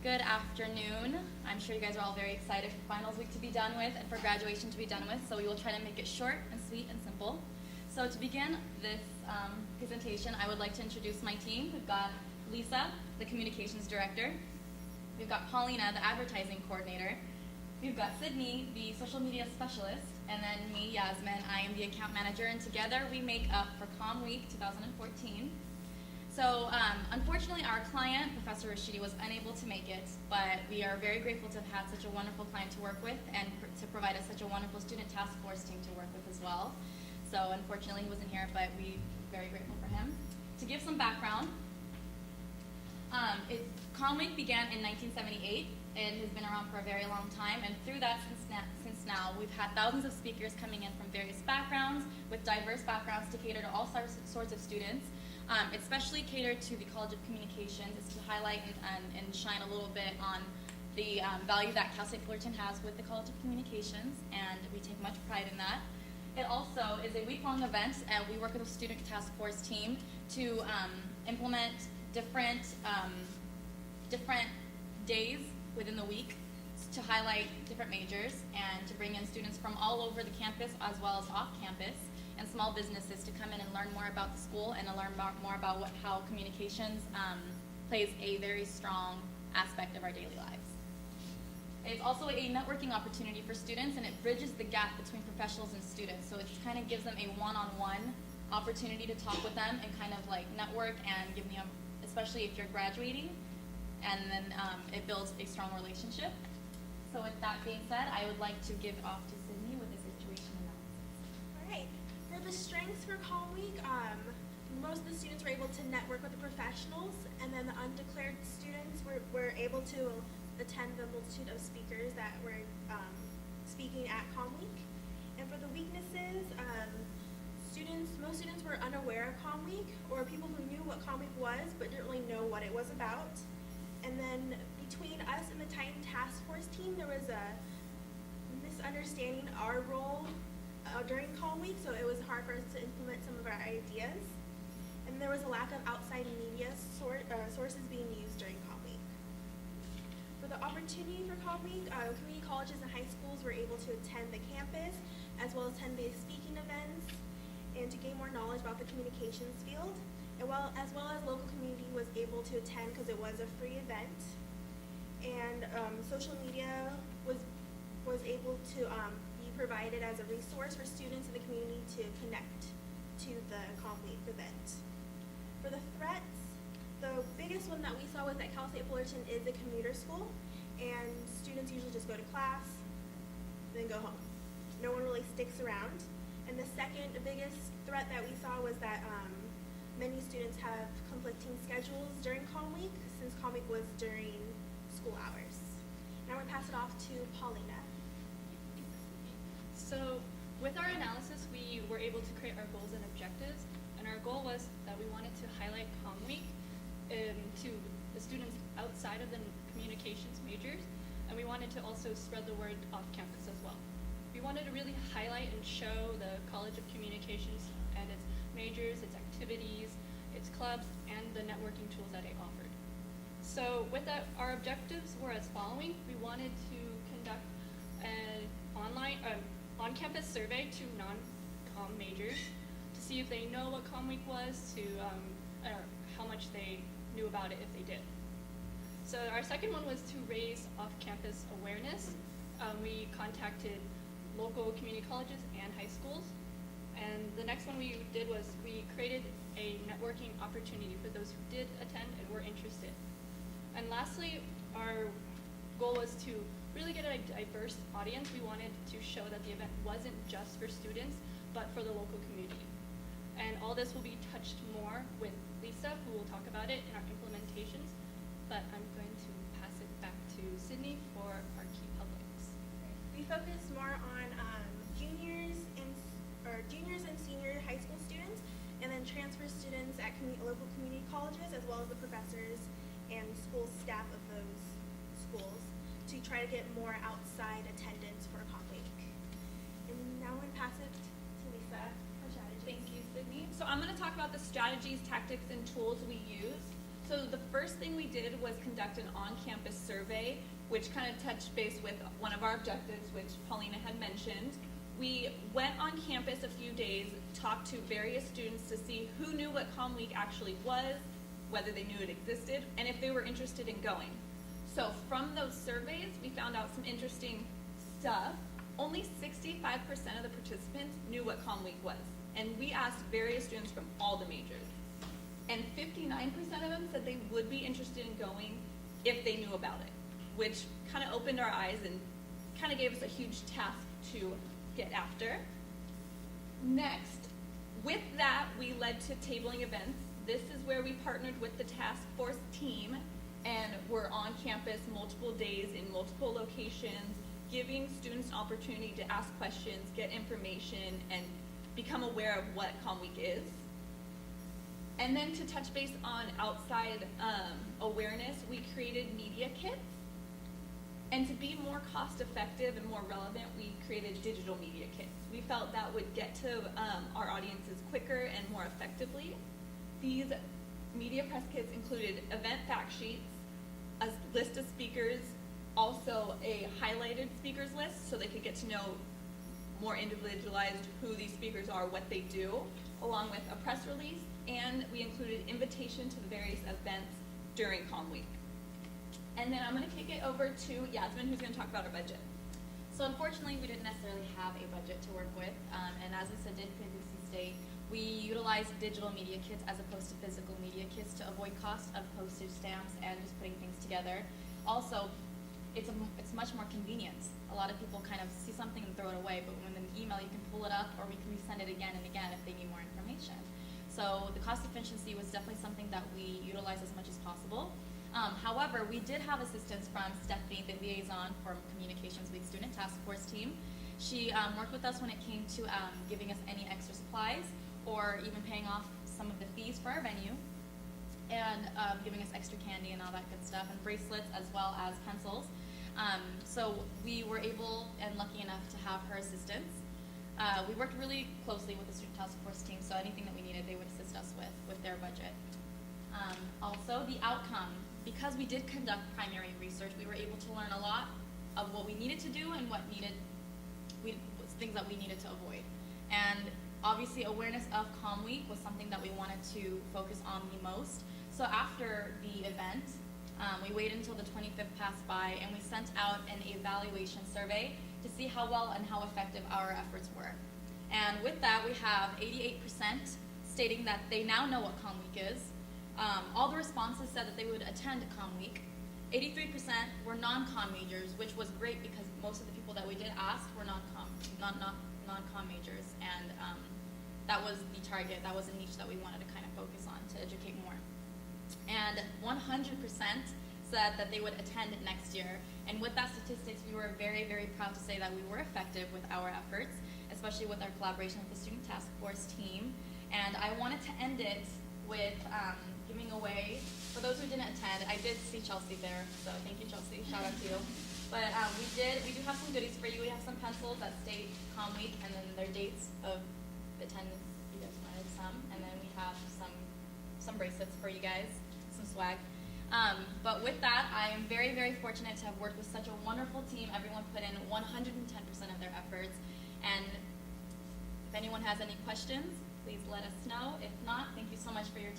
Good afternoon. I'm sure you guys are all very excited for finals week to be done with and for graduation to be done with, so we will try to make it short and sweet and simple. So to begin this presentation, I would like to introduce my team. We've got Lisa, the communications director. We've got Paulina, the advertising coordinator. We've got Sydney, the social media specialist, and then me, Yasmin. I am the account manager, and together we make up for COMM Week 2014. So unfortunately, our client, Professor Rashidi, was unable to make it, but we are very grateful to have had such a wonderful client to work with and to provide us such a wonderful student task force team to work with as well. So unfortunately, he wasn't here, but we're very grateful for him. To give some background, COMM Week began in 1978. It has been around for a very long time, and through that since now, we've had thousands of speakers coming in from various backgrounds, with diverse backgrounds to cater to all sorts of students. It's especially catered to the College of Communications, is to highlight and shine a little bit on the value that Cal State Fullerton has with the College of Communications, and we take much pride in that. It also is a week-long event, and we work with a student task force team to implement different days within the week to highlight different majors and to bring in students from all over the campus as well as off campus and small businesses to come in and learn more about the school and to learn more about how communications plays a very strong aspect of our daily lives. It's also a networking opportunity for students, and it bridges the gap between professionals and students. So it kind of gives them a one-on-one opportunity to talk with them and kind of like network and give them, especially if you're graduating, and then it builds a strong relationship. So with that being said, I would like to give it off to Sydney with the situation analysis. All right. For the strengths for COMM Week, most of the students were able to network with the professionals, and then the undeclared students were able to attend the multitude of speakers that were speaking at COMM Week. And for the weaknesses, most students were unaware of COMM Week, or people who knew what COMM Week was but didn't really know what it was about. And then between us and the Titan Task Force team, there was a misunderstanding our role during COMM Week, so it was hard for us to implement some of our ideas. And there was a lack of outside media sources being used during COMM Week. For the opportunity for COMM Week, community colleges and high schools were able to attend the campus, as well as attend the speaking events, and to gain more knowledge about the communications field. And as well as local community was able to attend because it was a free event. And social media was able to be provided as a resource for students in the community to connect to the COMM Week event. For the threats, the biggest one that we saw was that Cal State Fullerton is a commuter school, and students usually just go to class, then go home. No one really sticks around. And the second biggest threat that we saw was that many students have conflicting schedules during COMM Week, since COMM Week was during school hours. Now I'm going to pass it off to Paulina. So with our analysis, we were able to create our goals and objectives, and our goal was that we wanted to highlight COMM Week to the students outside of the communications majors, and we wanted to also spread the word off campus as well. We wanted to really highlight and show the College of Communications and its majors, its activities, its clubs, and the networking tools that it offered. So with that, our objectives were as following. We wanted to conduct an on-campus survey to non-comm majors to see if they know what COMM Week was, or how much they knew about it if they did. So our second one was to raise off-campus awareness. We contacted local community colleges and high schools. And the next one we did was we created a networking opportunity for those who did attend and were interested. And lastly, our goal was to really get a diverse audience. We wanted to show that the event wasn't just for students, but for the local community. And all this will be touched more with Lisa, who will talk about it in our implementations. But I'm going to pass it back to Sydney for our key publics. We focused more on juniors and senior high school students, and then transfer students at local community colleges, as well as the professors and school staff of those schools, to try to get more outside attendance for COMM Week. And now I'm going to pass it to Lisa for strategy. Thank you, Sydney. So I'm going to talk about the strategies, tactics, and tools we use So the first thing we did was conduct an on-campus survey, which kind of touched base with one of our objectives, which Paulina had mentioned. We went on campus a few days, talked to various students to see who knew what COMM Week actually was, whether they knew it existed, and if they were interested in going. So from those surveys, we found out some interesting stuff. Only 65% of the participants knew what COMM Week was, and we asked various students from all the majors. And 59% of them said they would be interested in going if they knew about it, which kind of opened our eyes and kind of gave us a huge task to get after. Next, with that, we led to tabling events. This is where we partnered with the task force team, and we're on campus multiple days in multiple locations, giving students an opportunity to ask questions, get information, and become aware of what COMM Week is. And then to touch base on outside awareness, we created media kits. And to be more cost effective and more relevant, we created digital media kits. We felt that would get to our audiences quicker and more effectively. These media press kits included event fact sheets, a list of speakers, also a highlighted speakers list so they could get to know more individualized who these speakers are, what they do, along with a press release, and we included invitation to the various events during COMM Week. And then I'm going to kick it over to Yasmin, who's going to talk about our budget. So unfortunately, we didn't necessarily have a budget to work with, and as Lisa did previously state, we utilized digital media kits as opposed to physical media kits to avoid cost of postage stamps and just putting things together. Also, it's much more convenient. A lot of people kind of see something and throw it away, but when an email, you can pull it up, or we can resend it again and again if they need more information. So the cost efficiency was definitely something that we utilized as much as possible. However, we did have assistance from Stephanie, the liaison for Communications Week Student Task Force team. She worked with us when it came to giving us any extra supplies or even paying off some of the fees for our venue and giving us extra candy and all that good stuff, and bracelets as well as pencils. So we were able and lucky enough to have her assistance. We worked really closely with the Student Task Force team, so anything that we needed, they would assist us with their budget. Also, the outcome. Because we did conduct primary research, we were able to learn a lot of what we needed to do and things that we needed to avoid. And obviously, awareness of COMM Week was something that we wanted to focus on the most. So after the event, we waited until the 25th passed by, and we sent out an evaluation survey to see how well and how effective our efforts were. And with that, we have 88% stating that they now know what COMM Week is. All the responses said that they would attend COMM Week. 83% were non-comm majors, which was great because most of the people that we did ask were non-comm majors, and that was the target, that was a niche that we wanted to kind of focus on to educate more. And 100% said that they would attend next year, and with that statistics, we were very, very proud to say that we were effective with our efforts, especially with our collaboration with the Student Task Force team. And I wanted to end it with giving away, for those who didn't attend, I did see Chelsea there, so thank you, Chelsea, shout out to you. But we do have some goodies for you. We have some pencils that state COMM Week and then their dates of attendance, if you guys wanted some, and then we have some bracelets for you guys, some swag. But with that, I am very, very fortunate to have worked with such a wonderful team. Everyone put in 110% of their efforts, and if anyone has any questions, please let us know. If not, thank you so much for your